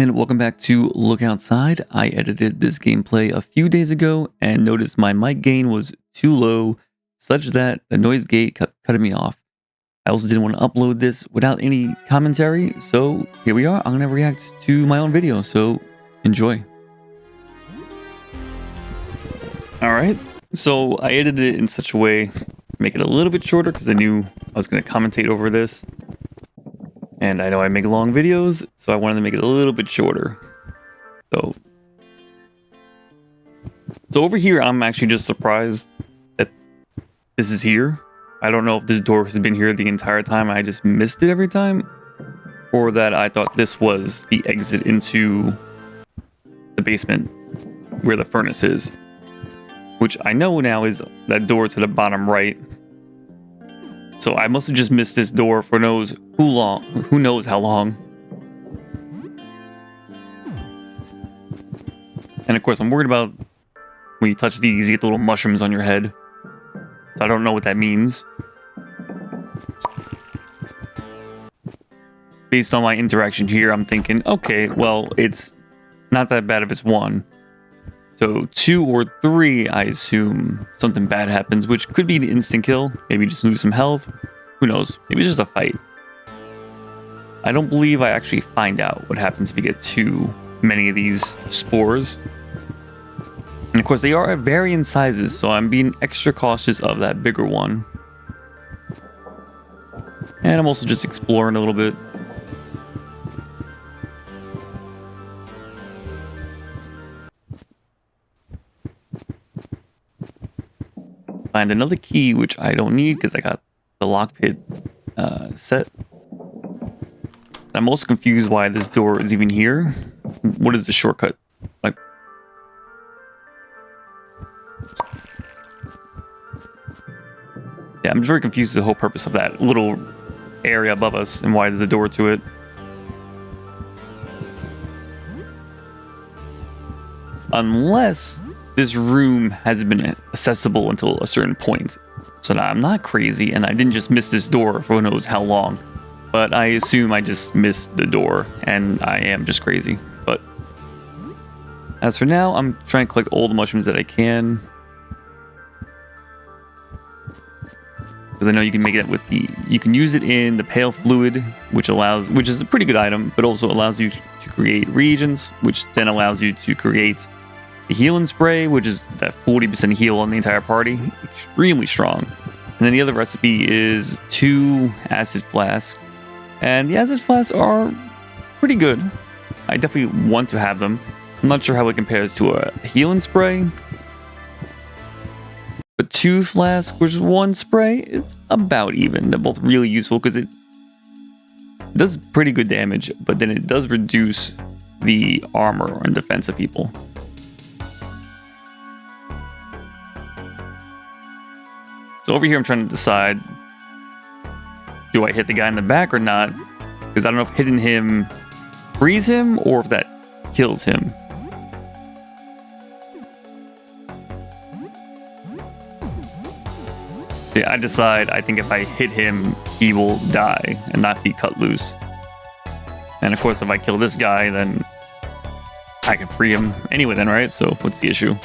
And welcome back to Look Outside. I edited this gameplay a few days ago and noticed my mic gain was too low, such that the noise gate kept cutting me off. I also didn't want to upload this without any commentary, so here we are. I'm going to react to my own video, so enjoy. Alright, so I edited it in such a way to make it a little bit shorter because I knew I was going to commentate over this. And I know I make long videos, so I wanted to make it a little bit shorter. So over here, I'm actually just surprised that this is here. I don't know if this door has been here the entire time, I just missed it every time, or that I thought this was the exit into the basement where the furnace is. Which I know now is that door to the bottom right. So I must have just missed this door for who knows how long. And of course, I'm worried about when you touch these, you get the little mushrooms on your head. So I don't know what that means. Based on my interaction here, I'm thinking, okay, well, it's not that bad if it's one. So 2 or 3, I assume something bad happens, which could be an instant kill. Maybe just lose some health. Who knows? Maybe it's just a fight. I don't believe I actually find out what happens if you get too many of these spores. And of course, they are at varying sizes, so I'm being extra cautious of that bigger one. And I'm also just exploring a little bit. Find another key, which I don't need because I got the lockpick set. I'm also confused why this door is even here. What is the shortcut? Like, yeah, I'm just very confused with the whole purpose of that little area above us and why there's a door to it. Unless this room hasn't been accessible until a certain point. So now I'm not crazy and I didn't just miss this door for who knows how long. But I assume I just missed the door and I am just crazy. But as for now, I'm trying to collect all the mushrooms that I can. Because I know you can make it with you can use it in the pale fluid, which is a pretty good item, but also allows you to create reagents, which then allows you to create the healing spray, which is that 40% heal on the entire party. Extremely strong. And then the other recipe is 2 acid flasks. And the acid flasks are pretty good. I definitely want to have them. I'm not sure how it compares to a healing spray. But 2 flasks versus 1 spray, it's about even. They're both really useful because it does pretty good damage, but then it does reduce the armor and defense of people. So over here, I'm trying to decide, do I hit the guy in the back or not? Because I don't know if hitting him frees him or if that kills him. Yeah, I think if I hit him, he will die and not be cut loose. And of course, if I kill this guy, then I can free him anyway then, right? So what's the issue?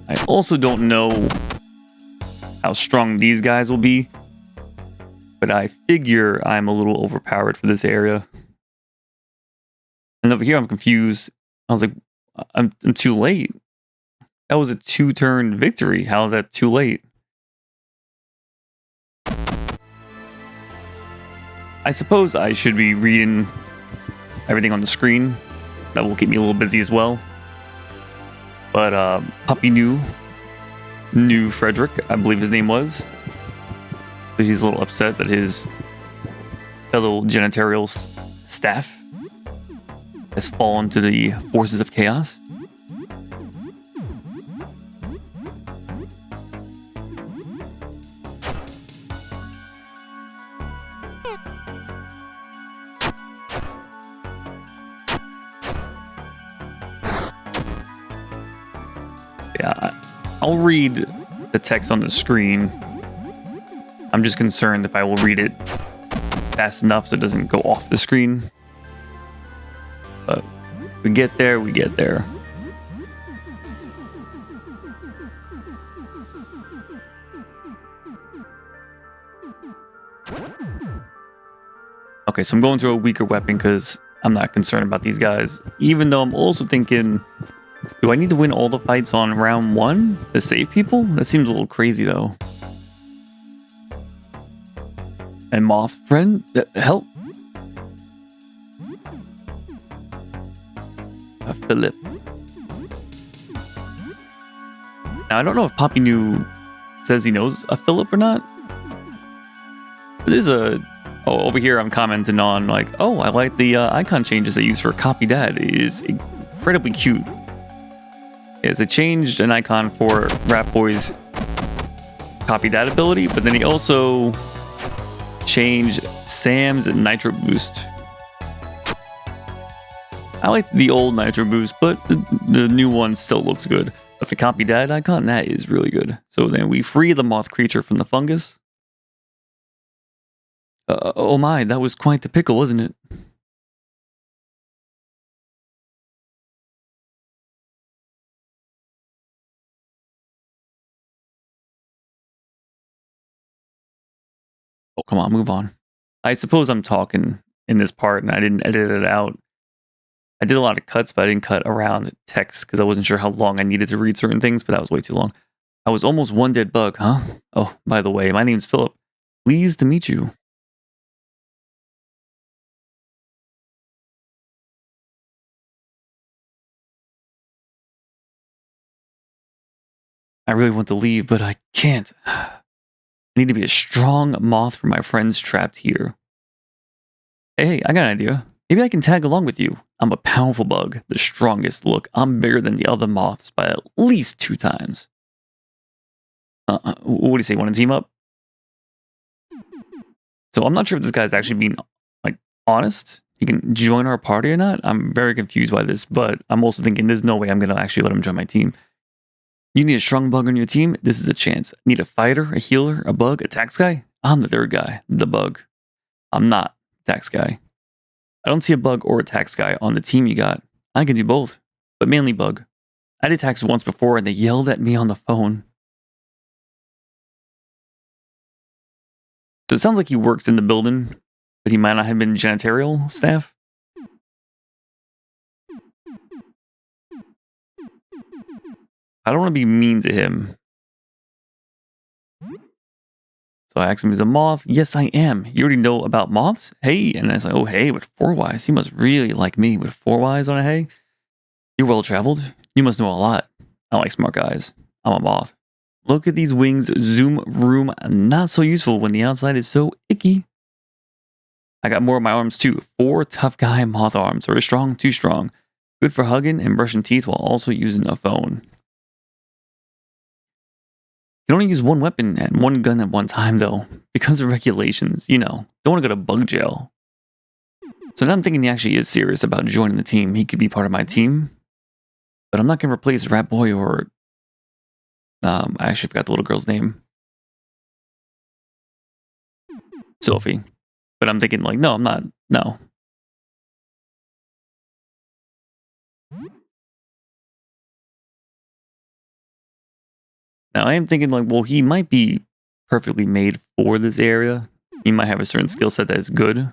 I also don't know how strong these guys will be, but I figure I'm a little overpowered for this area. And over here, I'm confused. I was like, I'm too late. That was a 2-turn victory. How is that too late? I suppose I should be reading everything on the screen. That will keep me a little busy as well. But Puppy New Frederick, I believe his name was. So he's a little upset that his fellow janitorial staff has fallen to the forces of chaos. I'll read the text on the screen. I'm just concerned if I will read it fast enough so it doesn't go off the screen. But we get there, we get there. Okay, so I'm going to a weaker weapon because I'm not concerned about these guys. Even though I'm also thinking, do I need to win all the fights on round 1 to save people? That seems a little crazy though. And Moth friend, help. Philip. Now I don't know if Poppy New says he knows a Philip or not. But there's a... Oh, over here I'm commenting on like, oh, I like the icon changes they use for Copy Dad. It is incredibly cute. They changed an icon for Rat Boy's Copy Dad ability, but then he also changed Sam's Nitro Boost. I like the old Nitro Boost, but the new one still looks good. But the Copy Dad icon, that is really good. So then we free the moth creature from the fungus. Oh my, that was quite the pickle, wasn't it? Oh, come on, move on. I suppose I'm talking in this part and I didn't edit it out. I did a lot of cuts, but I didn't cut around text because I wasn't sure how long I needed to read certain things, but that was way too long. I was almost one dead bug, huh? Oh, by the way, my name's Philip. Pleased to meet you. I really want to leave, but I can't. I need to be a strong moth for my friends trapped here. Hey, I got an idea. Maybe I can tag along with you. I'm a powerful bug, the strongest. Look, I'm bigger than the other moths by at least 2 times. What do you say? Want to team up? So I'm not sure if this guy's actually being like honest. He can join our party or not. I'm very confused by this, but I'm also thinking there's no way I'm going to actually let him join my team. You need a strong bug on your team? This is a chance. Need a fighter, a healer, a bug, a tax guy? I'm the 3rd guy, the bug. I'm not tax guy. I don't see a bug or a tax guy on the team you got. I can do both, but mainly bug. I did tax once before and they yelled at me on the phone. So it sounds like he works in the building, but he might not have been janitorial staff. I don't want to be mean to him. So I asked him, he's a moth. Yes, I am. You already know about moths? Hey. And I was like, oh, hey, with 4 Ys. You must really like me with 4 Ys on a hey. You're well traveled. You must know a lot. I like smart guys. I'm a moth. Look at these wings. Zoom room. Not so useful when the outside is so icky. I got more of my arms too. 4 tough guy moth arms. Very strong, too strong. Good for hugging and brushing teeth while also using a phone. You can only use 1 weapon and 1 gun at one time, though, because of regulations. You know, don't want to go to bug jail. So now I'm thinking he actually is serious about joining the team. He could be part of my team, but I'm not going to replace Rat Boy or... I actually forgot the little girl's name. Sophie. But I'm thinking, like, no, I'm not. No. Now, I am thinking, like, well, he might be perfectly made for this area. He might have a certain skill set that is good.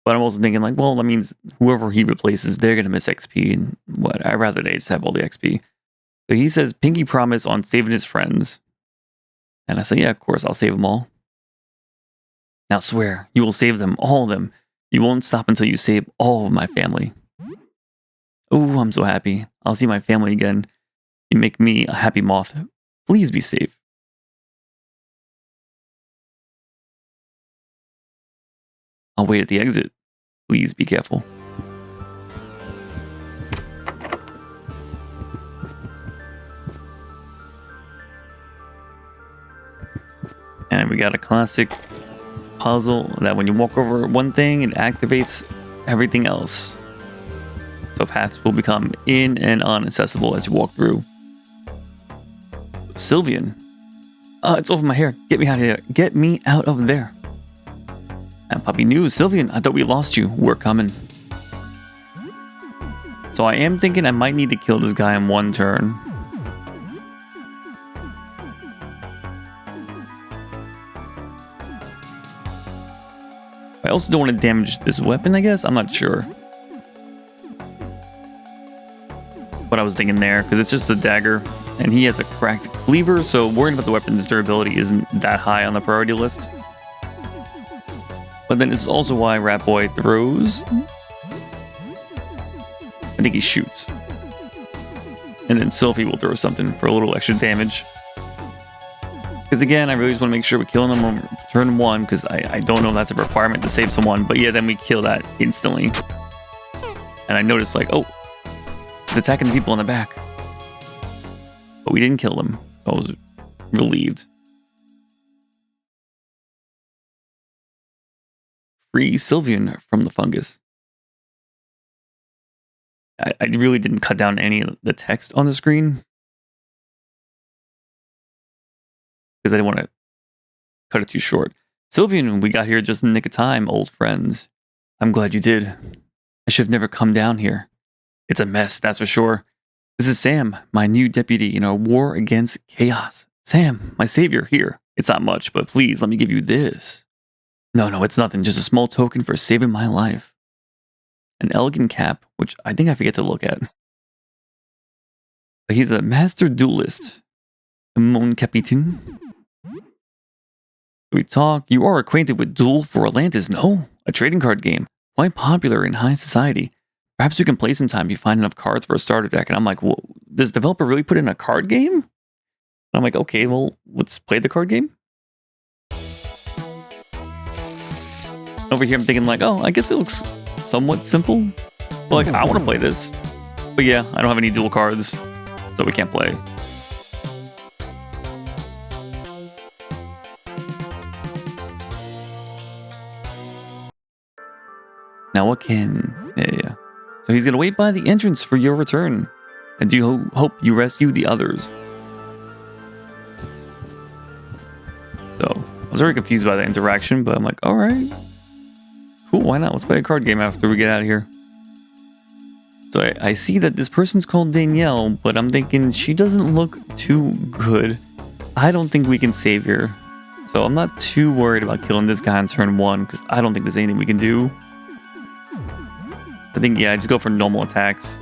But I'm also thinking, like, well, that means whoever he replaces, they're going to miss XP. And what? I'd rather they just have all the XP. So he says, pinky promise on saving his friends. And I say, yeah, of course, I'll save them all. Now swear, you will save them, all of them. You won't stop until you save all of my family. Oh, I'm so happy. I'll see my family again. You make me a happy moth. Please be safe. I'll wait at the exit. Please be careful. And we got a classic puzzle that when you walk over one thing, it activates everything else. So paths will become in and unaccessible as you walk through. Sylvian. It's over my hair. Get me out of here. Get me out of there. And puppy news, Sylvian. I thought we lost you. We're coming. So I am thinking I might need to kill this guy in one turn. I also don't want to damage this weapon, I guess. I'm not sure what I was thinking there, because it's just a dagger, and he has a cracked cleaver, so worrying about the weapon's durability isn't that high on the priority list. But then it's also why Rat Boy throws. I think he shoots. And then Sylphie will throw something for a little extra damage. Because again, I really just want to make sure we're killing them on turn 1, because I don't know if that's a requirement to save someone, but yeah, then we kill that instantly. And I noticed like, oh, it's attacking the people in the back. But we didn't kill them. So I was relieved. Free Sylvian from the fungus. I really didn't cut down any of the text on the screen, because I didn't want to cut it too short. Sylvian, we got here just in the nick of time, old friends. I'm glad you did. I should have never come down here. It's a mess, that's for sure. This is Sam, my new deputy in our war against chaos. Sam, my savior, here. It's not much, but please let me give you this. No, it's nothing. Just a small token for saving my life. An elegant cap, which I think I forget to look at. But he's a master duelist. Mon Capitaine. We talk. You are acquainted with Duel for Atlantis, no? A trading card game. Quite popular in high society. Perhaps we can play sometime if you find enough cards for a starter deck. And I'm like, well, does developer really put in a card game? And I'm like, okay, well, let's play the card game. Over here, I'm thinking like, oh, I guess it looks somewhat simple. But like, I want to play this. But yeah, I don't have any dual cards, so we can't play. Now what can... Yeah. So he's going to wait by the entrance for your return. And do hope you rescue the others. So, I was very confused by the interaction, but I'm like, alright. Cool, why not? Let's play a card game after we get out of here. So I see that this person's called Danielle, but I'm thinking she doesn't look too good. I don't think we can save her. So I'm not too worried about killing this guy on turn 1, because I don't think there's anything we can do. I think, yeah, I just go for normal attacks.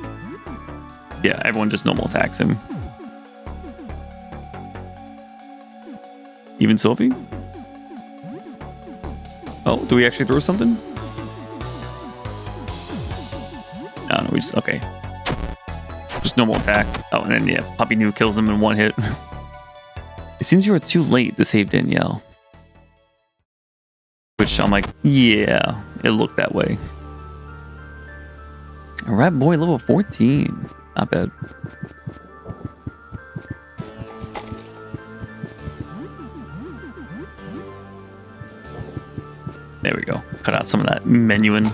Yeah, everyone just normal attacks him. Even Sophie? Oh, do we actually throw something? No, we just, okay. Just normal attack. Oh, and then, yeah, Poppy New kills him in one hit. It seems you are too late to save Danielle. Which I'm like, yeah, it looked that way. A Rat Boy level 14. Not bad. There we go. Cut out some of that menuing.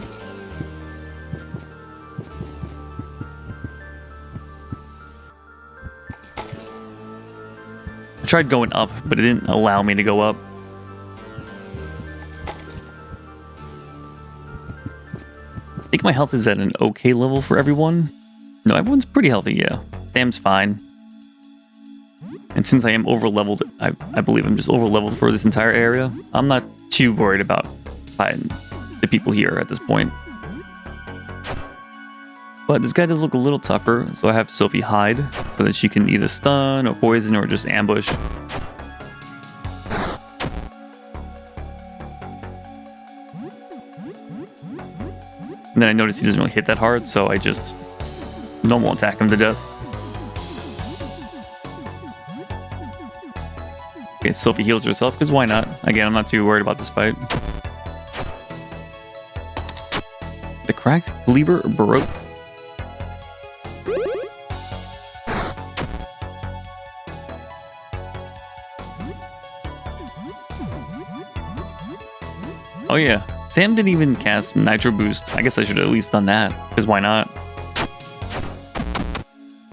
I tried going up, but it didn't allow me to go up. I think my health is at an okay level for everyone. No, everyone's pretty healthy, yeah. Stam's fine. And since I am over-leveled, I believe I'm just over-leveled for this entire area. I'm not too worried about fighting the people here at this point. But this guy does look a little tougher, so I have Sophie hide so that she can either stun or poison or just ambush. And then I notice he doesn't really hit that hard, so I just normal attack him to death. Okay, Sophie heals herself, because why not? Again, I'm not too worried about this fight. The cracked cleaver broke. Oh yeah, Sam didn't even cast Nitro Boost. I guess I should have at least done that, because why not?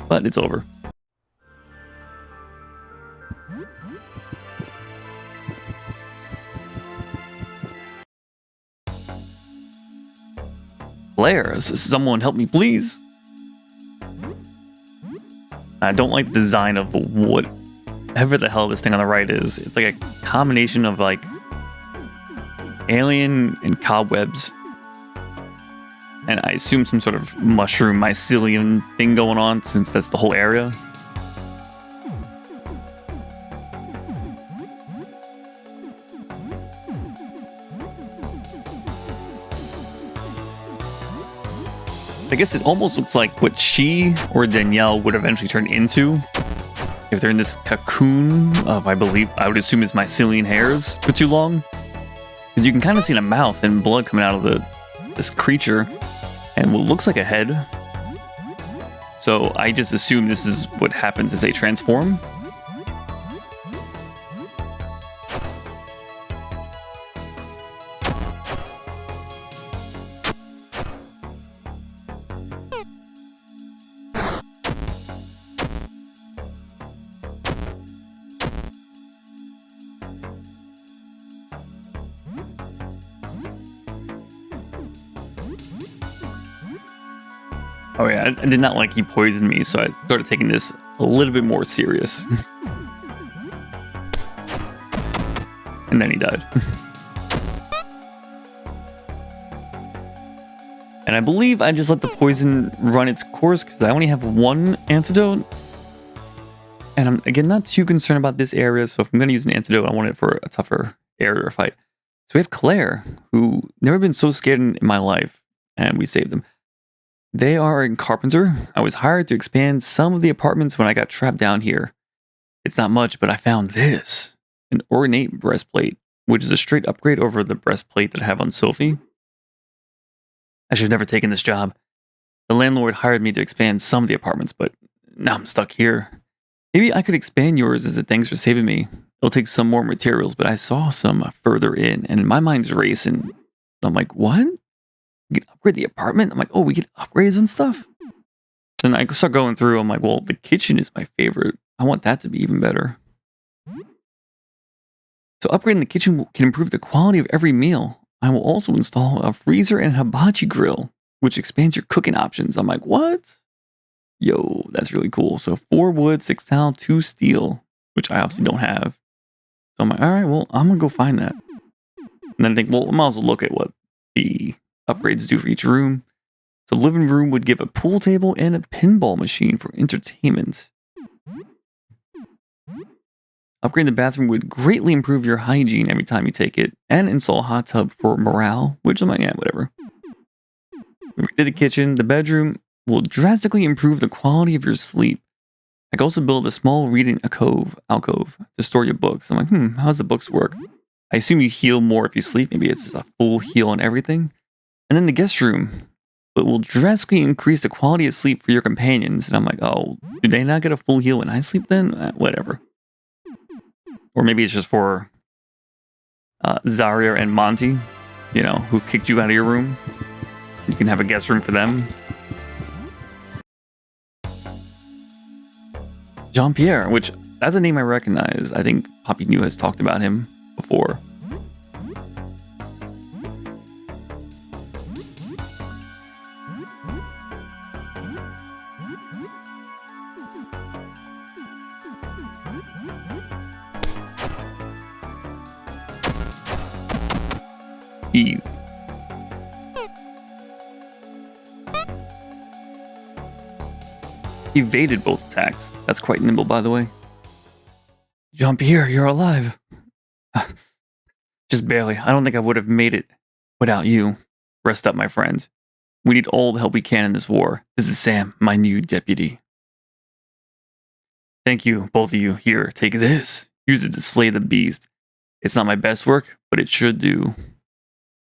But it's over. Blair, someone help me, please. I don't like the design of whatever the hell this thing on the right is. It's like a combination of like alien and cobwebs. And I assume some sort of mushroom mycelium thing going on, since that's the whole area. I guess it almost looks like what she or Danielle would eventually turn into if they're in this cocoon of, I would assume it's mycelium hairs for too long. Because you can kind of see the mouth and blood coming out of this creature and what looks like a head. So I just assume this is what happens as they transform. Oh yeah, I did not like he poisoned me, so I started taking this a little bit more serious. And then he died. And I believe I just let the poison run its course because I only have one antidote. And I'm, again, not too concerned about this area, so if I'm going to use an antidote, I want it for a tougher area or fight. So we have Claire, who never been so scared in my life, and we saved them. They are a carpenter. I was hired to expand some of the apartments when I got trapped down here. It's not much, but I found this. An ornate breastplate, which is a straight upgrade over the breastplate that I have on Sophie. I should have never taken this job. The landlord hired me to expand some of the apartments, but now I'm stuck here. Maybe I could expand yours as a thanks for saving me. It'll take some more materials, but I saw some further in, and my mind's racing. I'm like, what? We can upgrade the apartment? I'm like, oh, we get upgrades and stuff? So then I start going through. I'm like, well, the kitchen is my favorite. I want that to be even better. So upgrading the kitchen can improve the quality of every meal. I will also install a freezer and hibachi grill, which expands your cooking options. I'm like, what? Yo, that's really cool. So 4 wood, 6 tile, 2 steel, which I obviously don't have. So I'm like, all right, well, I'm going to go find that. And then I think, well, I might as well look at what the upgrades do for each room. So living room would give a pool table and a pinball machine for entertainment. Upgrading the bathroom would greatly improve your hygiene every time you take it, and install a hot tub for morale, which I'm like, yeah, whatever. We did the kitchen. The bedroom will drastically improve the quality of your sleep. I could also build a small reading alcove to store your books. I'm like, how does the books work? I assume you heal more if you sleep. Maybe it's just a full heal on everything. And then the guest room, it will drastically increase the quality of sleep for your companions. And I'm like, oh, do they not get a full heal when I sleep then? Whatever. Or maybe it's just for Zarya and Monty, you know, who kicked you out of your room. You can have a guest room for them. Jean-Pierre, which that's a name I recognize. I think Poppy New has talked about him before. Easy. Evaded both attacks. That's quite nimble, by the way. Jean-Pierre, you're alive. Just barely. I don't think I would have made it without you. Rest up, my friend. We need all the help we can in this war. This is Sam, my new deputy. Thank you, both of you. Here, take this. Use it to slay the beast. It's not my best work, but it should do.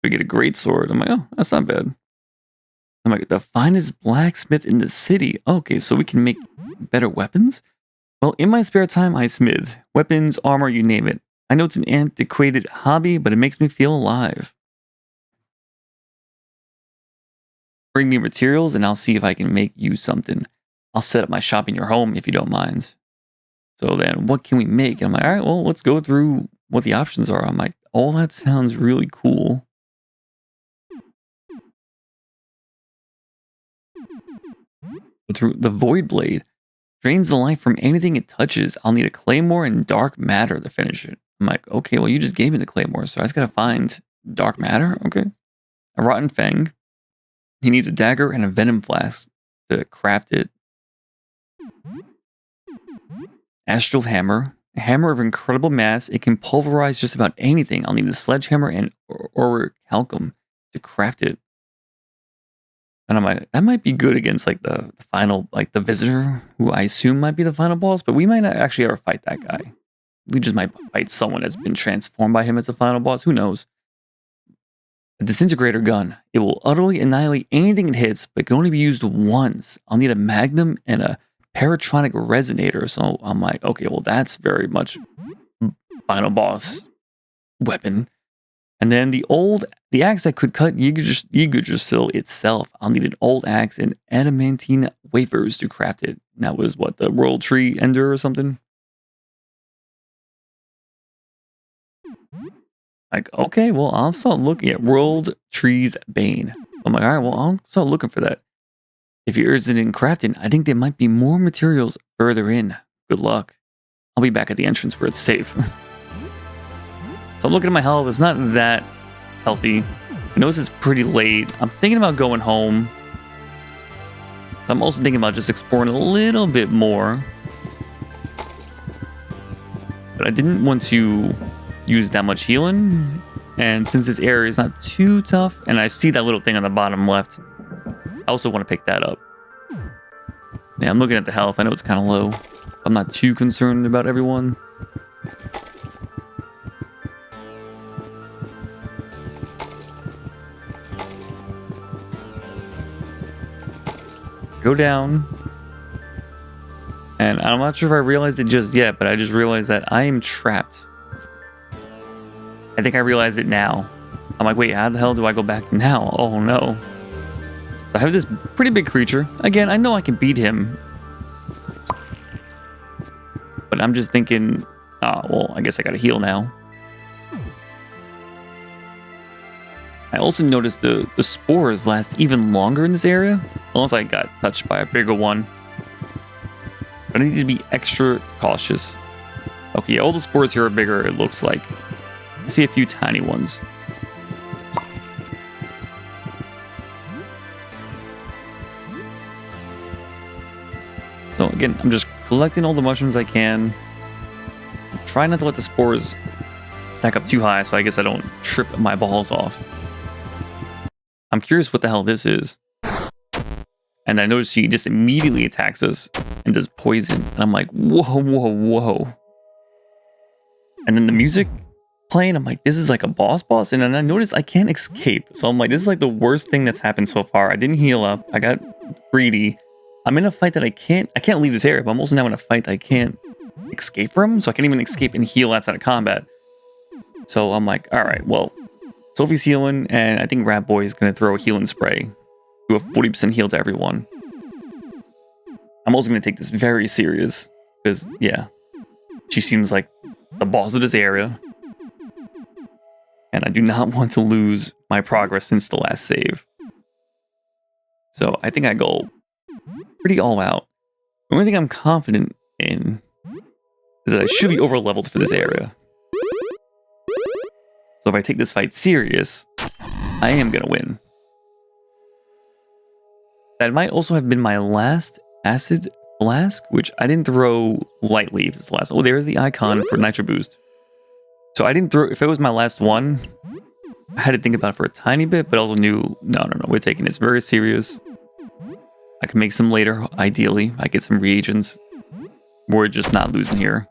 We get a great sword. I'm like, oh, that's not bad. I'm like, the finest blacksmith in the city. Okay, so we can make better weapons? Well, in my spare time, I smith. Weapons, armor, you name it. I know it's an antiquated hobby, but it makes me feel alive. Bring me materials and I'll see if I can make you something. I'll set up my shop in your home if you don't mind. So then what can we make? And I'm like, all right, well, let's go through what the options are. I'm like, all that sounds really cool. Through the Void Blade drains the life from anything it touches. I'll need a claymore and dark matter to finish it. I'm like, okay, well, you just gave me the claymore, so I just gotta find dark matter. Okay, a rotten fang. He needs a dagger and a venom flask to craft it. Astral hammer, a hammer of incredible mass. It can pulverize just about anything. I'll need a sledgehammer and orichalcum to craft it. And I'm like, that might be good against like the final, like the visitor, who I assume might be the final boss, but we might not actually ever fight that guy. We just might fight someone that's been transformed by him as the final boss. Who knows? A disintegrator gun. It will utterly annihilate anything it hits, but can only be used once. I'll need a magnum and a paratronic resonator. So I'm like, okay, well, that's very much final boss weapon. And then the axe that could cut Yggdrasil itself. I'll need an old axe and adamantine wafers to craft it. And that was what, the World Tree Ender or something? Like, okay, well, I'll start looking at World Tree's Bane. I'm like, all right, well, I'll start looking for that. If you're interested in crafting, I think there might be more materials further in. Good luck. I'll be back at the entrance where it's safe. So I'm looking at my health. It's not that healthy. I notice it's pretty late. I'm thinking about going home. I'm also thinking about just exploring a little bit more. But I didn't want to use that much healing. And since this area is not too tough, and I see that little thing on the bottom left, I also want to pick that up. Yeah, I'm looking at the health. I know it's kind of low. I'm not too concerned about everyone. Go down. And I'm not sure if I realized it just yet, but I just realized that I am trapped. I think I realized it now. I'm like, wait, how the hell do I go back now? Oh no. I have this pretty big creature. Again, I know I can beat him. But I'm just thinking, well, I guess I gotta heal now. I also noticed the spores last even longer in this area, unless I got touched by a bigger one. But I need to be extra cautious. Okay, all the spores here are bigger, it looks like. I see a few tiny ones. So again, I'm just collecting all the mushrooms I can. Try not to let the spores stack up too high, so I guess I don't trip my balls off. I'm curious what the hell this is. And I notice she just immediately attacks us and does poison. And I'm like, whoa, whoa, whoa. And then the music playing, I'm like, this is like a boss. And then I notice I can't escape. So I'm like, this is like the worst thing that's happened so far. I didn't heal up. I got greedy. I'm in a fight that I can't leave this area, but I'm also now in a fight that I can't escape from. So I can't even escape and heal outside of combat. So I'm like, all right, well, Sophie's healing, and I think Rat Boy is going to throw a healing spray. Do a 40% heal to everyone. I'm also going to take this very serious. Because, yeah, she seems like the boss of this area. And I do not want to lose my progress since the last save. So I think I go pretty all out. The only thing I'm confident in is that I should be over leveled for this area. So if I take this fight serious, I am going to win. That might also have been my last acid flask, which I didn't throw lightly if it's the last. Oh, there's the icon for Nitro Boost. So I didn't throw, if it was my last one, I had to think about it for a tiny bit, but also knew, no, we're taking this very serious. I can make some later, ideally. I get some reagents. We're just not losing here.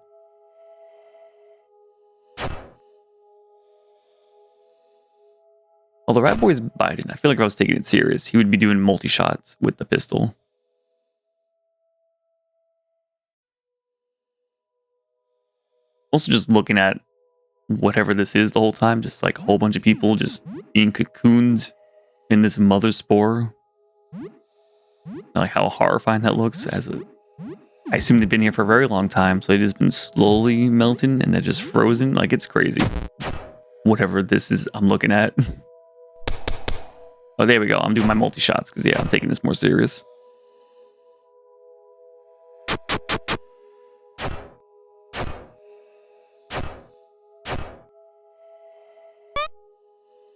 Although Rat Boy's biting, I feel like if I was taking it serious, he would be doing multi-shots with the pistol. Also just looking at whatever this is the whole time, just like a whole bunch of people just being cocooned in this mother spore. Like how horrifying that looks as I assume they've been here for a very long time, so they've just been slowly melting and they're just frozen. Like, it's crazy. Whatever this is I'm looking at. Oh, there we go. I'm doing my multi-shots because, yeah, I'm taking this more serious.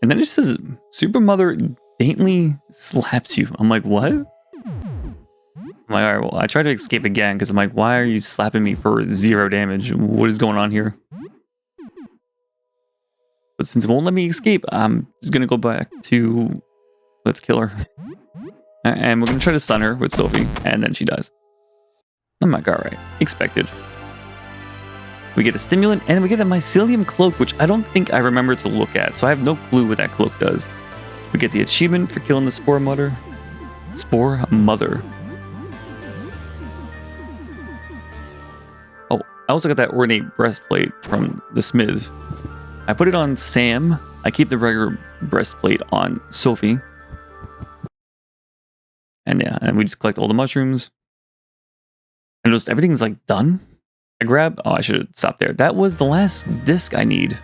And then it says, Super Mother daintily slaps you. I'm like, what? I'm like, all right, well, I tried to escape again because I'm like, why are you slapping me for 0 damage? What is going on here? But since it won't let me escape, I'm just going to go back to let's kill her. And we're going to try to stun her with Sophie, and then she dies. I'm like, all right, expected. We get a stimulant, and we get a mycelium cloak, which I don't think I remember to look at, so I have no clue what that cloak does. We get the achievement for killing the Spore Mother. Spore Mother. Oh, I also got that ornate breastplate from the smith. I put it on Sam. I keep the regular breastplate on Sophie. And yeah, and we just collect all the mushrooms. And just everything's like done. I grab... Oh, I should have stopped there. That was the last disc I need.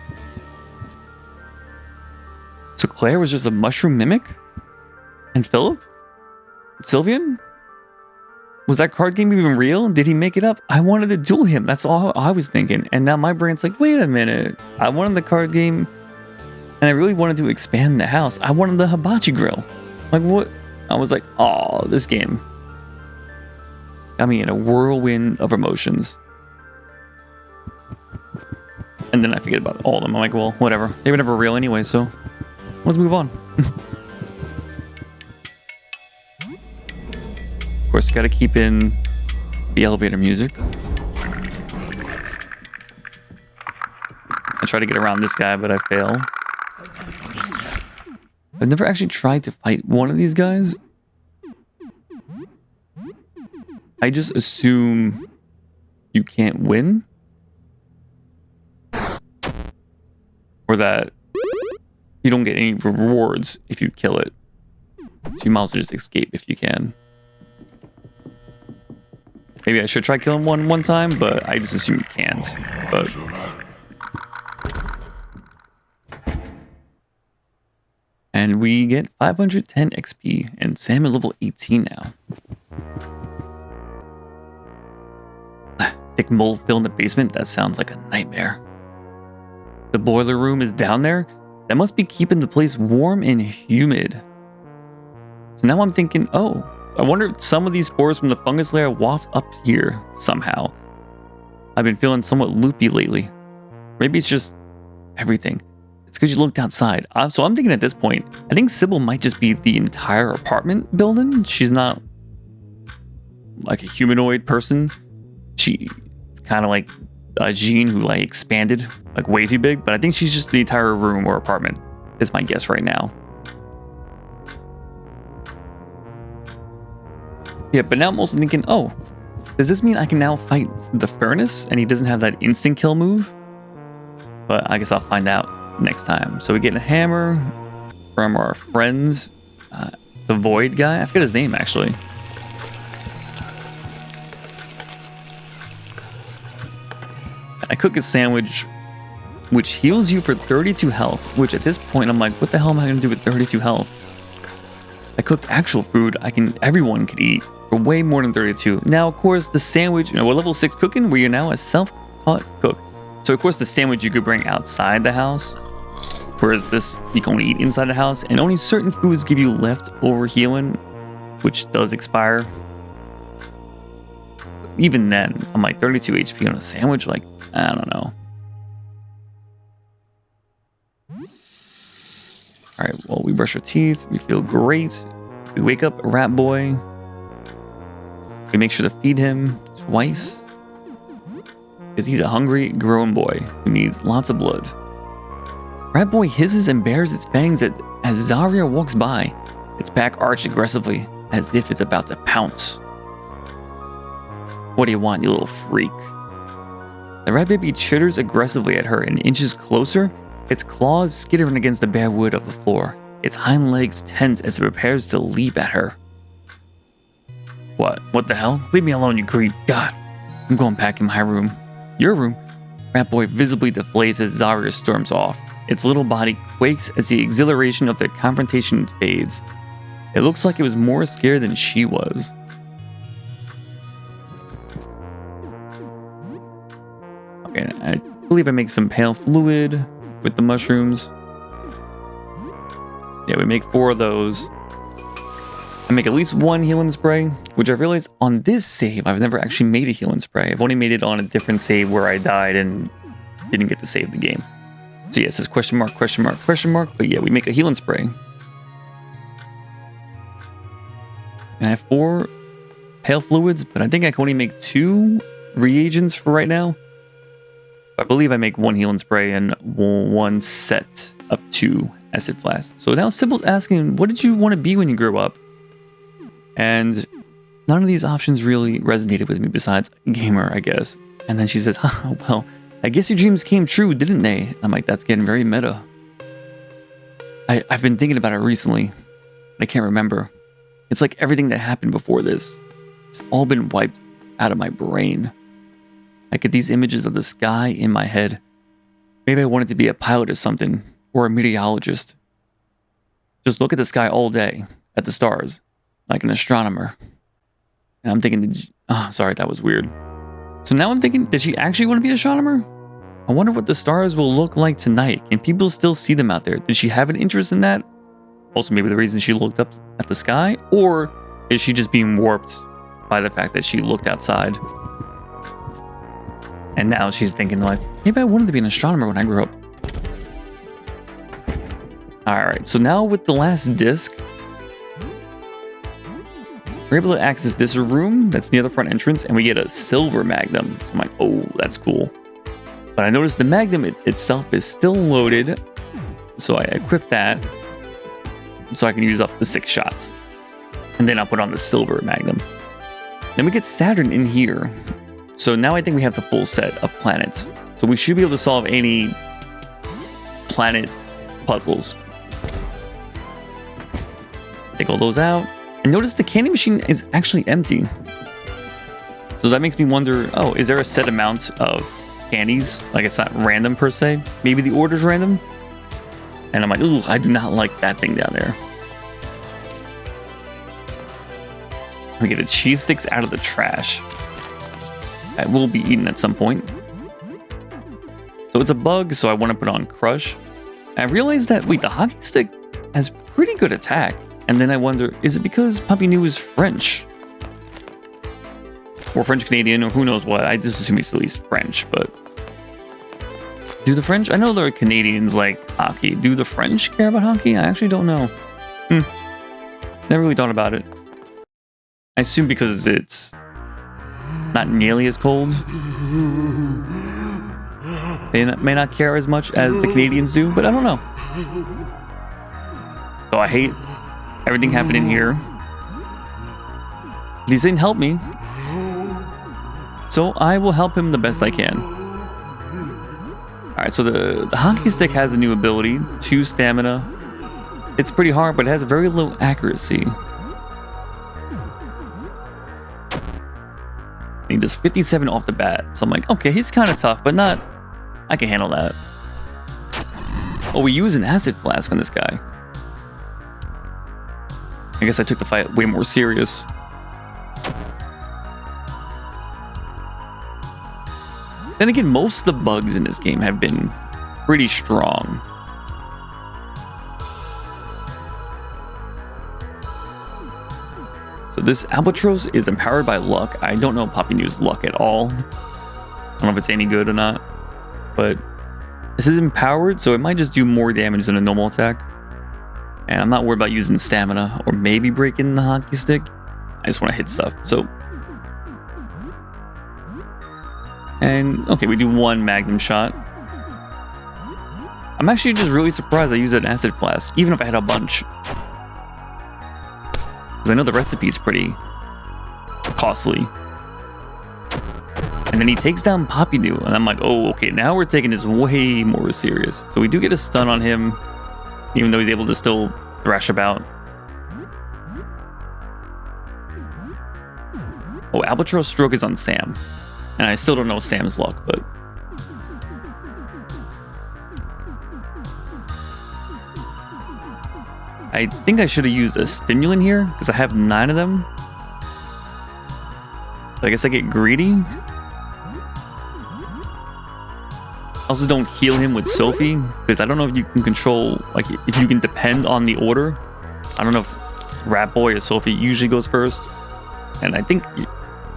So Claire was just a mushroom mimic? And Philip? Sylvian? Was that card game even real? Did he make it up? I wanted to duel him. That's all I was thinking. And now my brain's like, wait a minute. I wanted the card game, and I really wanted to expand the house. I wanted the hibachi grill. Like, what? I was like, oh, this game got me in a whirlwind of emotions. And then I forget about all of them. I'm like, well, whatever. They were never real anyway, so let's move on. Of course, gotta keep in the elevator music. I try to get around this guy, but I fail. I've never actually tried to fight one of these guys. I just assume you can't win. Or that you don't get any rewards if you kill it. So you might as well just escape if you can. Maybe I should try killing one time, but I just assume you can't. But and we get 510 XP, and Sam is level 18 now. Thick mold fill in the basement? That sounds like a nightmare. The boiler room is down there? That must be keeping the place warm and humid. So now I'm thinking, oh, I wonder if some of these spores from the fungus layer waft up here somehow. I've been feeling somewhat loopy lately. Maybe it's just everything. It's because you looked outside. So I'm thinking at this point, I think Sybil might just be the entire apartment building. She's not like a humanoid person. She's kind of like a Jean who like expanded like way too big. But I think she's just the entire room or apartment. Is my guess right now. Yeah, but now I'm also thinking, oh, does this mean I can now fight the furnace and he doesn't have that instant kill move? But I guess I'll find out next time. So we get a hammer from our friends, the Void guy. I forget his name actually. I cook a sandwich which heals you for 32 health, which at this point I'm like, what the hell am I going to do with 32 health? I cooked actual food everyone could eat for way more than 32. Now, of course, the sandwich, we're level 6 cooking, where you're now a self-taught cook. So, of course, the sandwich you could bring outside the house, whereas this you can only eat inside the house, and only certain foods give you leftover healing, which does expire. Even then, I'm like 32 HP on a sandwich, like, I don't know. All right, well, we brush our teeth. We feel great. We wake up Rat Boy. We make sure to feed him twice, because he's a hungry, grown boy who needs lots of blood. Rat Boy hisses and bares its fangs as Zarya walks by, its back arched aggressively, as if it's about to pounce. What do you want, you little freak? The rat baby chitters aggressively at her and inches closer, its claws skittering against the bare wood of the floor, its hind legs tense as it prepares to leap at her. What? What the hell? Leave me alone, you creep. God. I'm going back in my room. Your room? Rat Boy visibly deflates as Zarya storms off. Its little body quakes as the exhilaration of the confrontation fades. It looks like it was more scared than she was. Okay, I believe I make some pale fluid with the mushrooms. Yeah, we make 4 of those. I make at least 1 healing spray, which I realized on this save, I've never actually made a healing spray. I've only made it on a different save where I died and didn't get to save the game. So yeah, it says question mark, question mark, question mark. But yeah, we make a healing spray. And I have 4 pale fluids, but I think I can only make 2 reagents for right now. I believe I make 1 healing spray and 1 set of 2 acid flasks. So now Sybil's asking, what did you want to be when you grew up? And none of these options really resonated with me besides gamer, I guess. And then she says, well, I guess your dreams came true, didn't they? I'm like, that's getting very meta. I've been thinking about it recently, but I can't remember. It's like everything that happened before this. It's all been wiped out of my brain. I get these images of the sky in my head. Maybe I wanted to be a pilot or something, or a meteorologist. Just look at the sky all day, at the stars, like an astronomer. And I'm thinking, sorry, that was weird. So now I'm thinking, did she actually want to be an astronomer? I wonder what the stars will look like tonight. Can people still see them out there? Did she have an interest in that? Also, maybe the reason she looked up at the sky? Or is she just being warped by the fact that she looked outside? And now she's thinking like, maybe I wanted to be an astronomer when I grew up. Alright, so now with the last disc, we're able to access this room that's near the front entrance, and we get a silver magnum. So I'm like, oh, that's cool. But I noticed the magnum itself is still loaded, so I equip that so I can use up the 6 shots. And then I'll put on the silver magnum. Then we get Saturn in here. So now I think we have the full set of planets. So we should be able to solve any planet puzzles. Take all those out. And notice the candy machine is actually empty. So that makes me wonder, oh, is there a set amount of candies? Like it's not random per se. Maybe the order's random. And I'm like, ooh, I do not like that thing down there. We get the cheese sticks out of the trash. I will be eaten at some point. So it's a bug, so I want to put on Crush. I realized that, wait, the hockey stick has pretty good attack. And then I wonder, is it because Puppy New is French? Or French-Canadian, or who knows what. I just assume he's at least French, but... Do the French... I know there are Canadians like hockey. Do the French care about hockey? I actually don't know. Never really thought about it. I assume because it's not nearly as cold. They may not care as much as the Canadians do, but I don't know. So I hate everything happening here. But he didn't help me. So I will help him the best I can. Alright, so the hockey stick has a new ability, 2 stamina. It's pretty hard, but it has very low accuracy. He does 57 off the bat. So I'm like, okay, he's kind of tough, but not... I can handle that. Oh, we use an acid flask on this guy. I guess I took the fight way more serious. Then again, most of the bugs in this game have been pretty strong. So this Albatross is empowered by luck. I don't know Poppy New's luck at all. I don't know if it's any good or not. But this is empowered, so it might just do more damage than a normal attack. And I'm not worried about using stamina or maybe breaking the hockey stick. I just want to hit stuff. So... And, okay, we do 1 magnum shot. I'm actually just really surprised I used an acid flask, even if I had a bunch. Because I know the recipe's pretty costly. And then he takes down Poppy New, and I'm like, oh, okay, now we're taking this way more serious. So we do get a stun on him, even though he's able to still thrash about. Oh, Albatross Stroke is on Sam. And I still don't know Sam's luck, but... I think I should have used a stimulant here, because I have 9 of them. But I guess I get greedy. Also, don't heal him with Sophie, because I don't know if you can control, like, if you can depend on the order. I don't know if Rat Boy or Sophie usually goes first. And I think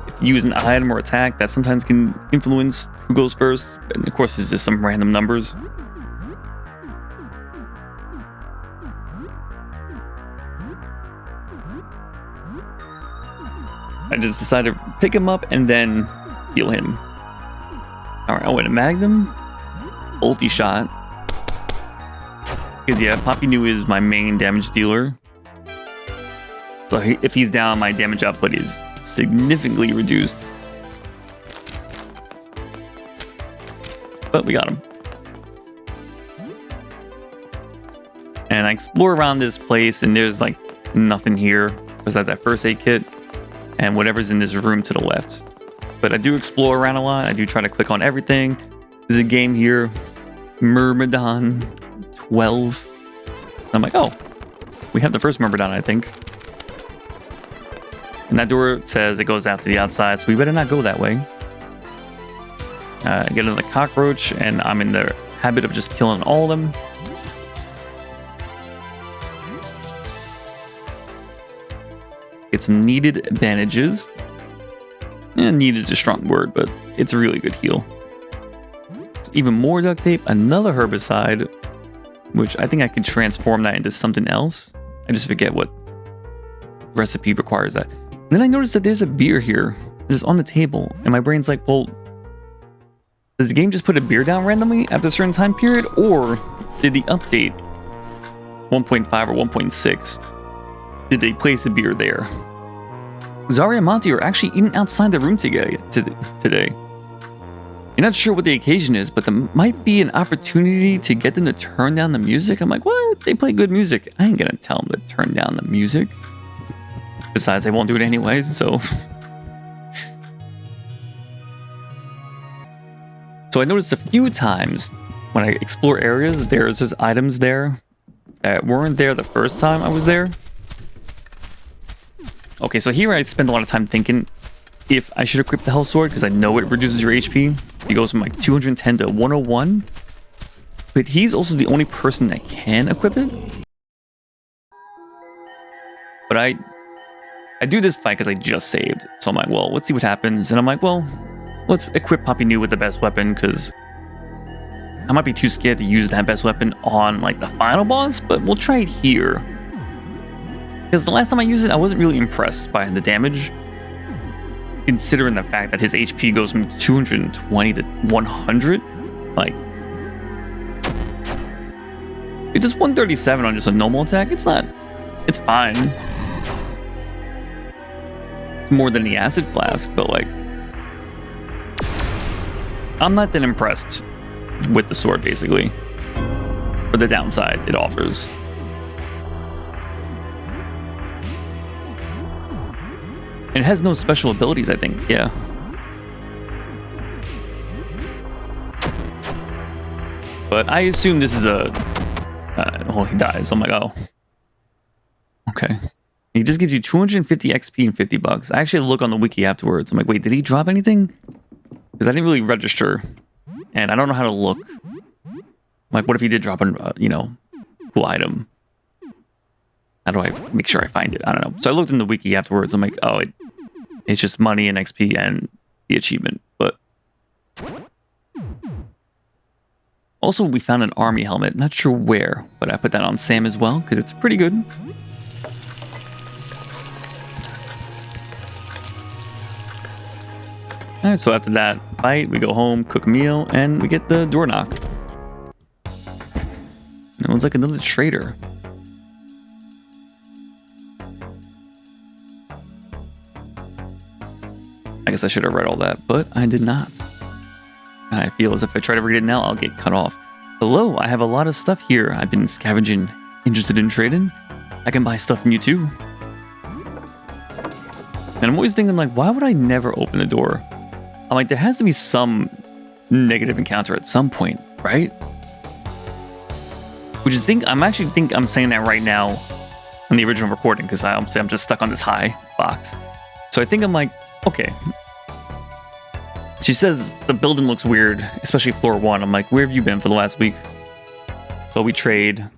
if you use an item or attack, that sometimes can influence who goes first. And of course, it's just some random numbers. I just decided to pick him up and then heal him. Alright, I went to Magnum. Ulti shot. Because yeah, Poppy New is my main damage dealer. So if he's down, my damage output is significantly reduced. But we got him. And I explore around this place and there's like nothing here besides that first aid kit and whatever's in this room to the left. But I do explore around a lot. I do try to click on everything. There's a game here, Myrmidon 12. I'm like, oh, we have the first Myrmidon, I think. And that door says it goes out to the outside, so we better not go that way. Get another cockroach, and I'm in the habit of just killing all of them. Get some needed bandages. Needed is a strong word, but it's a really good heal. It's even more duct tape, another herbicide, which I think I could transform that into something else. I just forget what recipe requires that. And then I noticed that there's a beer here, just on the table, and my brain's like, well, does the game just put a beer down randomly after a certain time period, or did the update 1.5 or 1.6, did they place a beer there? Zarya and Monty are actually eating outside the room today. You're not sure what the occasion is, but there might be an opportunity to get them to turn down the music. I'm like, what? They play good music. I ain't gonna tell them to turn down the music. Besides, they won't do it anyways, so... So I noticed a few times when I explore areas, there's just items there that weren't there the first time I was there. Okay, so here I spend a lot of time thinking if I should equip the Hell Sword, because I know it reduces your HP. It goes from like 210 to 101. But he's also the only person that can equip it. But I do this fight because I just saved. So I'm like, well, let's see what happens. And I'm like, well, let's equip Poppy New with the best weapon, because I might be too scared to use that best weapon on like the final boss, but we'll try it here. Because the last time I used it, I wasn't really impressed by the damage, considering the fact that his HP goes from 220 to 100. Like, it does 137 on just a normal attack. It's fine. It's more than the acid flask, but like, I'm not that impressed with the sword, basically, for the downside it offers. It has no special abilities, I think. Yeah. But I assume this is a... well, he dies. I'm like, oh. Okay. He just gives you 250 XP and $50. I actually look on the wiki afterwards. I'm like, wait, did he drop anything? Because I didn't really register. And I don't know how to look. Like, what if he did drop a, cool item? How do I make sure I find it? I don't know. So I looked in the wiki afterwards. I'm like, oh, it's just money and XP and the achievement. But also, we found an army helmet. Not sure where, but I put that on Sam as well because it's pretty good. All right, so after that fight, we go home, cook a meal, and we get the door knock. It looks like another trader. I guess I should have read all that, but I did not. And I feel as if I try to read it now, I'll get cut off. Hello, I have a lot of stuff here. I've been scavenging. Interested in trading? I can buy stuff from you too. And I'm always thinking like, why would I never open the door? I'm like, there has to be some negative encounter at some point, right? Which is I'm saying that right now on the original recording because I'm just stuck on this high box. So I think I'm like, okay. She says the building looks weird, especially floor 1. I'm like, where have you been for the last week? So we trade.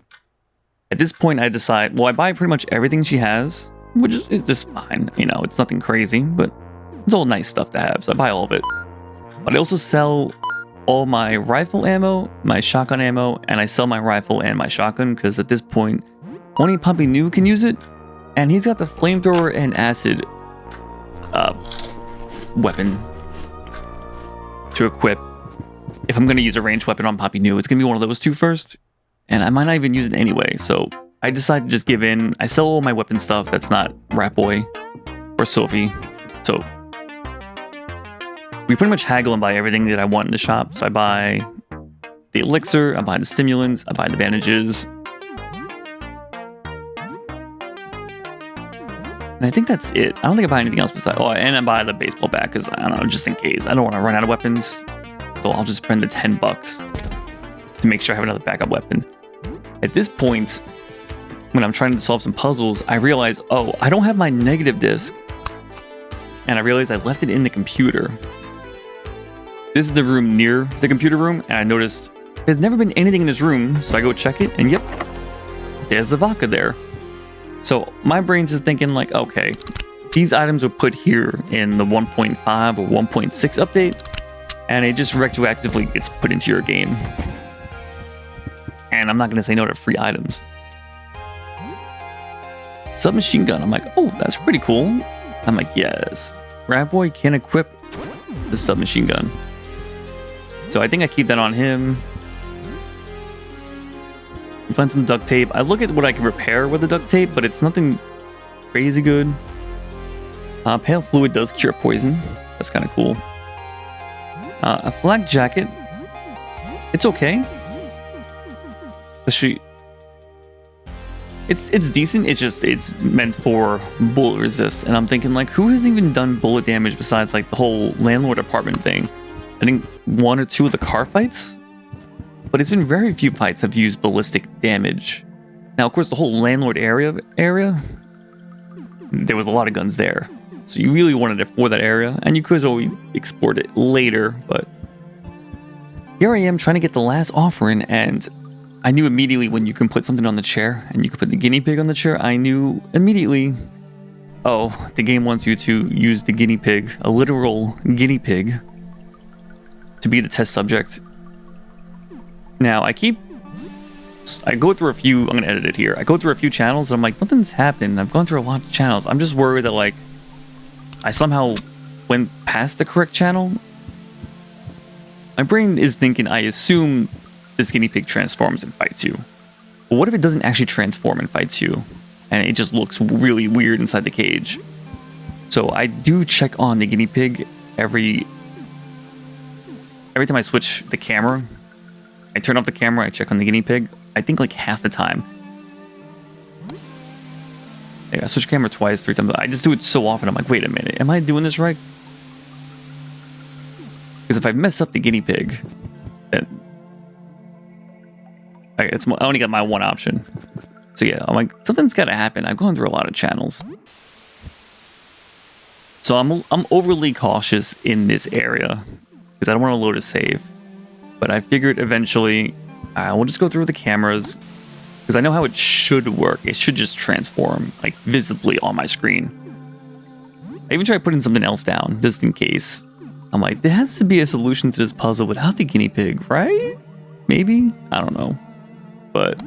At this point, I decide, well, I buy pretty much everything she has, which is just fine. You know, it's nothing crazy, but it's all nice stuff to have, so I buy all of it. But I also sell all my rifle ammo, my shotgun ammo, and I sell my rifle and my shotgun because at this point, only Poppy New can use it, and he's got the flamethrower and acid weapon to equip. If I'm going to use a ranged weapon on Poppy New, it's going to be one of those two first, and I might not even use it anyway, so I decide to just give in. I sell all my weapon stuff that's not Rat Boy or Sophie, so we pretty much haggle and buy everything that I want in the shop. So I buy the elixir, I buy the stimulants, I buy the bandages. And I think that's it. I don't think I buy anything else besides... Oh, and I buy the baseball bat because, I don't know, just in case. I don't want to run out of weapons. So I'll just spend the $10 to make sure I have another backup weapon. At this point, when I'm trying to solve some puzzles, I realize, oh, I don't have my negative disc. And I realized I left it in the computer. This is the room near the computer room, and I noticed there's never been anything in this room, so I go check it, and yep, there's the vodka there. So my brain's just thinking like, okay, these items were put here in the 1.5 or 1.6 update, and it just retroactively gets put into your game. And I'm not going to say no to free items. Submachine gun, I'm like, oh, that's pretty cool. I'm like, yes, Rat Boy can equip the submachine gun. So I think I keep that on him. Find some duct tape. I look at what I can repair with the duct tape, but it's nothing crazy good. Pale fluid does cure poison. That's kind of cool. A flak jacket. It's okay. Especially, it's decent. It's meant for bullet resist, and I'm thinking like, who has even done bullet damage besides like the whole landlord apartment thing? I think 1 or 2 of the car fights. But it's been very few fights have used ballistic damage. Now, of course, the whole landlord area, there was a lot of guns there. So you really wanted it for that area, and you could always export it later, but here I am trying to get the last offer in, and I knew immediately when you can put something on the chair, and you can put the guinea pig on the chair, I knew immediately, oh, the game wants you to use the guinea pig, a literal guinea pig, to be the test subject. Now, I go through a few, I'm going to edit it here. I go through a few channels, and I'm like, nothing's happened. I've gone through a lot of channels. I'm just worried that, like, I somehow went past the correct channel. My brain is thinking, I assume this guinea pig transforms and fights you. But what if it doesn't actually transform and fights you? And it just looks really weird inside the cage. So I do check on the guinea pig every time I switch the camera. I turn off the camera, I check on the guinea pig. I think like half the time. I switch camera twice, 3 times. I just do it so often. I'm like, wait a minute, am I doing this right? Because if I mess up the guinea pig, then I only got my one option. So yeah, I'm like, something's got to happen. I've gone through a lot of channels. So I'm overly cautious in this area because I don't want to load a save. But I figured eventually we'll just go through the cameras because I know how it should work. It should just transform like visibly on my screen. I even tried putting something else down just in case. I'm like, there has to be a solution to this puzzle without the guinea pig, right? Maybe? I don't know. But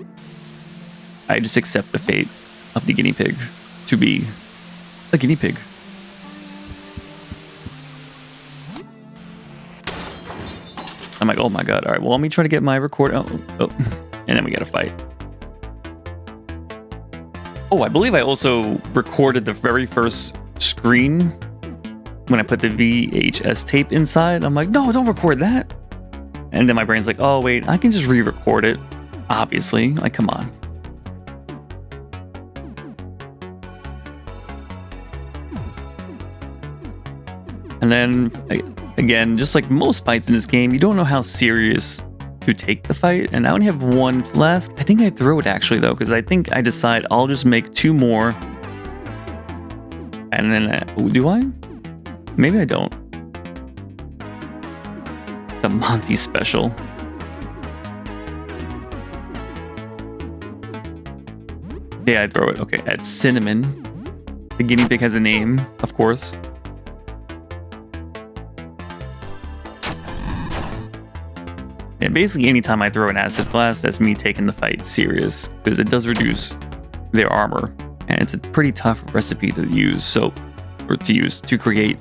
I just accept the fate of the guinea pig to be a guinea pig. I'm like, oh my god, all right, well, let me try to get my record. Oh, and then we gotta fight. Oh, I believe I also recorded the very first screen when I put the VHS tape inside. I'm like, no, don't record that. And then my brain's like, oh, wait, I can just re-record it. Obviously, like, come on. And then again, just like most fights in this game, you don't know how serious to take the fight. And I only have 1 flask. I think I throw it actually though, because I think I decide I'll just make 2 more. And then, do I? Maybe I don't. The Monty special. Yeah, I throw it. Okay, at Cinnamon. The guinea pig has a name, of course. Yeah, basically anytime I throw an acid blast, that's me taking the fight serious, because it does reduce their armor, and it's a pretty tough recipe to use, to create.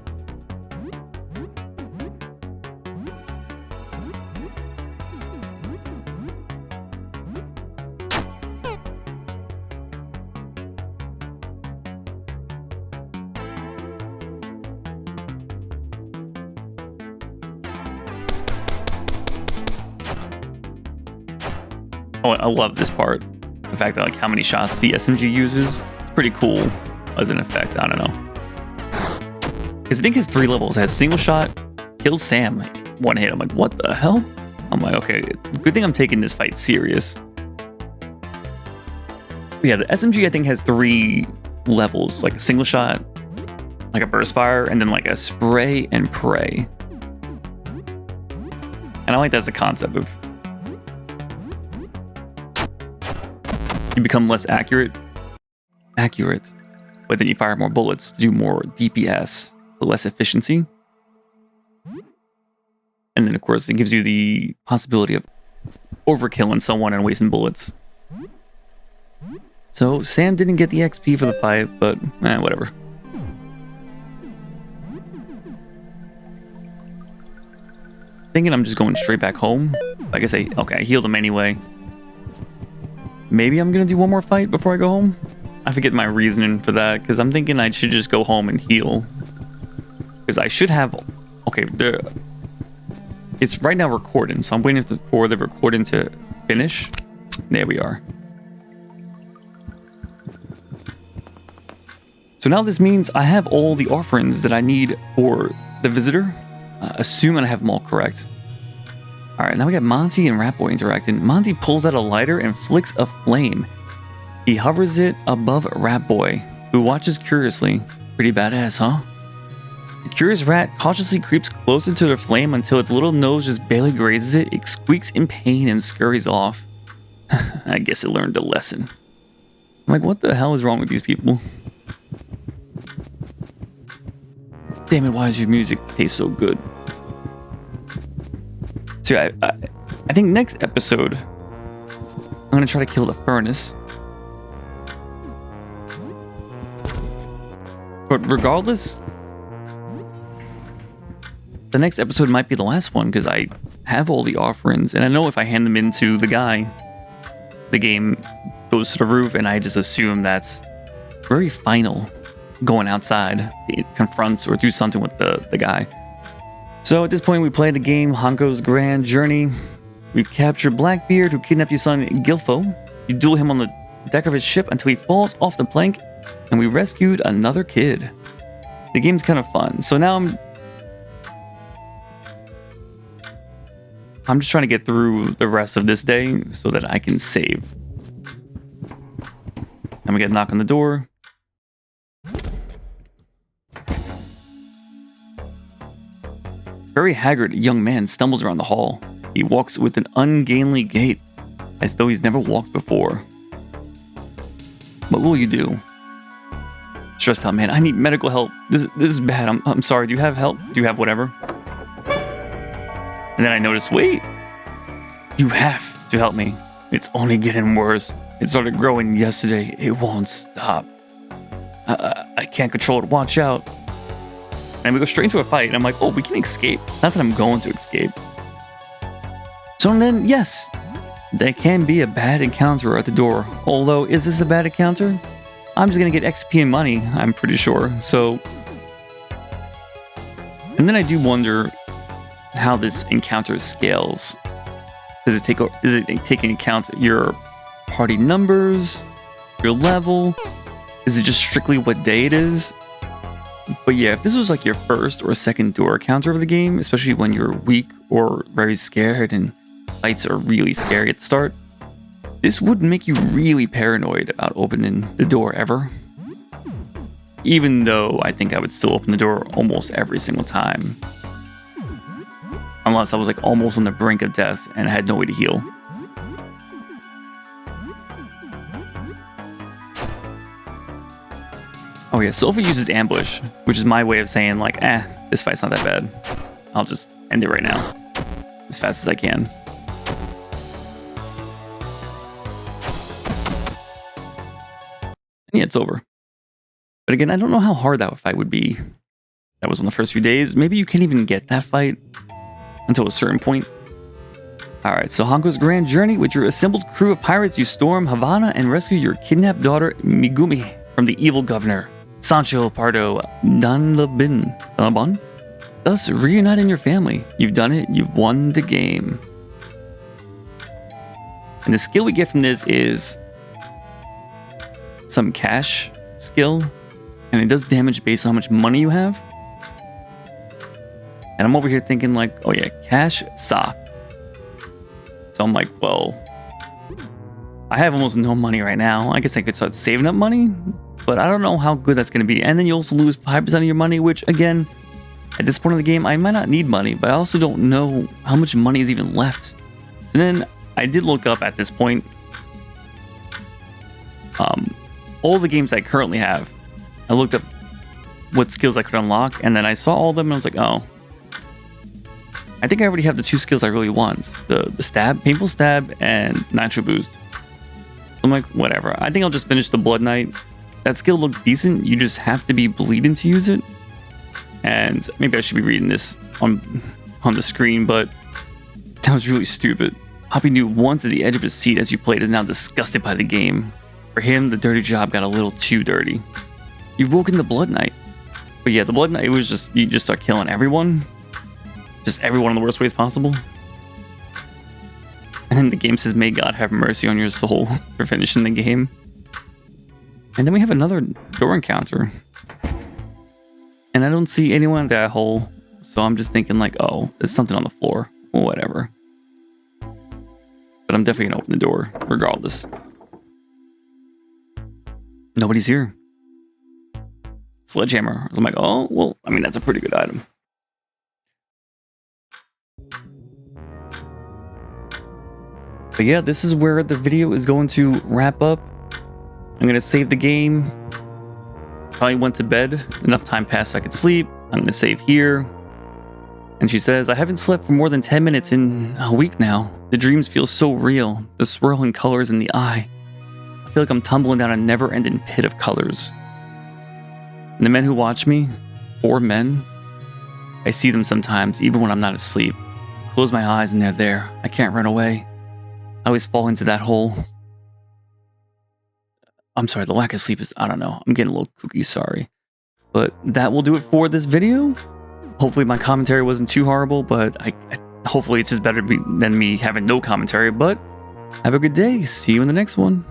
Oh, I love this part. The fact that like how many shots the SMG uses. It's pretty cool as an effect. I don't know. Because I think his 3 levels has single shot, kills Sam, 1 hit. I'm like, what the hell? I'm like, okay, good thing I'm taking this fight serious. But yeah, the SMG I think has 3 levels, like a single shot, like a burst fire, and then like a spray and pray. And I like that as a concept of you become less accurate, but then you fire more bullets to do more DPS, but less efficiency. And then, of course, it gives you the possibility of overkilling someone and wasting bullets. So, Sam didn't get the XP for the fight, but whatever. Thinking I'm just going straight back home. Like I say, okay, I healed him anyway. Maybe I'm gonna do 1 more fight before I go home. I forget my reasoning for that, because I'm thinking I should just go home and heal. Because I should have... Okay, it's right now recording, so I'm waiting for the recording to finish. There we are. So now this means I have all the offerings that I need for the visitor. Assuming I have them all correct. Alright, now we got Monty and Rat Boy interacting. Monty pulls out a lighter and flicks a flame. He hovers it above Rat Boy, who watches curiously. Pretty badass, huh? The curious rat cautiously creeps closer to the flame until its little nose just barely grazes it. It squeaks in pain and scurries off. I guess it learned a lesson. I'm like, what the hell is wrong with these people? Damn it, why does your music taste so good? So I think next episode, I'm going to try to kill the furnace. But regardless, the next episode might be the last one because I have all the offerings. And I know if I hand them into the guy, the game goes to the roof, and I just assume that's very final. Going outside, it confronts or do something with the guy. So at this point, we play the game Hanko's Grand Journey. We capture Blackbeard, who kidnapped your son Gilfo. You duel him on the deck of his ship until he falls off the plank, and we rescued another kid. The game's kind of fun. So now I'm just trying to get through the rest of this day so that I can save. And we get a knock on the door. Very haggard young man stumbles around the hall. He walks with an ungainly gait, as though he's never walked before. What will you do? Stressed out, man. I need medical help. This is bad. I'm sorry. Do you have help? Do you have whatever? And then I notice, wait. You have to help me. It's only getting worse. It started growing yesterday. It won't stop. I can't control it. Watch out. And we go straight into a fight, and I'm like, oh, we can escape. Not that I'm going to escape. So then, yes, there can be a bad encounter at the door. Although, is this a bad encounter? I'm just going to get XP and money, I'm pretty sure. So, and then I do wonder how this encounter scales. Does it take into account your party numbers, your level? Is it just strictly what day it is? But yeah, if this was like your first or second door encounter of the game, especially when you're weak or very scared and fights are really scary at the start, this would make you really paranoid about opening the door ever. Even though I think I would still open the door almost every single time. Unless I was like almost on the brink of death and I had no way to heal. Oh yeah, Sophie uses ambush, which is my way of saying like, this fight's not that bad. I'll just end it right now. As fast as I can. And yeah, it's over. But again, I don't know how hard that fight would be. That was on the first few days. Maybe you can't even get that fight until a certain point. Alright, so Hanko's grand journey. With your assembled crew of pirates, you storm Havana and rescue your kidnapped daughter, Megumi, from the evil governor, Sancho Pardo Danlabon. Thus, reuniting your family. You've done it. You've won the game. And the skill we get from this is some cash skill. And it does damage based on how much money you have. And I'm over here thinking like, oh yeah, cash sock. So I'm like, well, I have almost no money right now. I guess I could start saving up money, but I don't know how good that's going to be. And then you also lose 5% of your money, which again, at this point in the game, I might not need money, but I also don't know how much money is even left. And then I did look up at this point, all the games I currently have. I looked up what skills I could unlock, and then I saw all of them, and I was like, oh, I think I already have the two skills I really want. The stab, painful stab, and nitro boost. I'm like, whatever. I think I'll just finish the Blood Knight. That skill looked decent. You just have to be bleeding to use it. And maybe I should be reading this on the screen, but that was really stupid. Poppy knew once at the edge of his seat as you played is now disgusted by the game. For him, the dirty job got a little too dirty. You've woken the Blood Knight. But yeah, the Blood Knight was just, you just start killing everyone. Just everyone in the worst ways possible. And the game says, may God have mercy on your soul for finishing the game. And then we have another door encounter. And I don't see anyone in that hole. So I'm just thinking like, oh, there's something on the floor. Or whatever. But I'm definitely going to open the door regardless. Nobody's here. Sledgehammer. So I'm like, oh, well, I mean, that's a pretty good item. But yeah, this is where the video is going to wrap up. I'm going to save the game. Probably went to bed. Enough time passed so I could sleep. I'm going to save here. And she says, I haven't slept for more than 10 minutes in a week now. The dreams feel so real. The swirling colors in the eye. I feel like I'm tumbling down a never-ending pit of colors. And the men who watch me, 4 men, I see them sometimes, even when I'm not asleep. Close my eyes and they're there. I can't run away. I always fall into that hole. I'm sorry, the lack of sleep is, I don't know. I'm getting a little kooky, sorry. But that will do it for this video. Hopefully my commentary wasn't too horrible, but hopefully it's just better than me having no commentary. But have a good day. See you in the next one.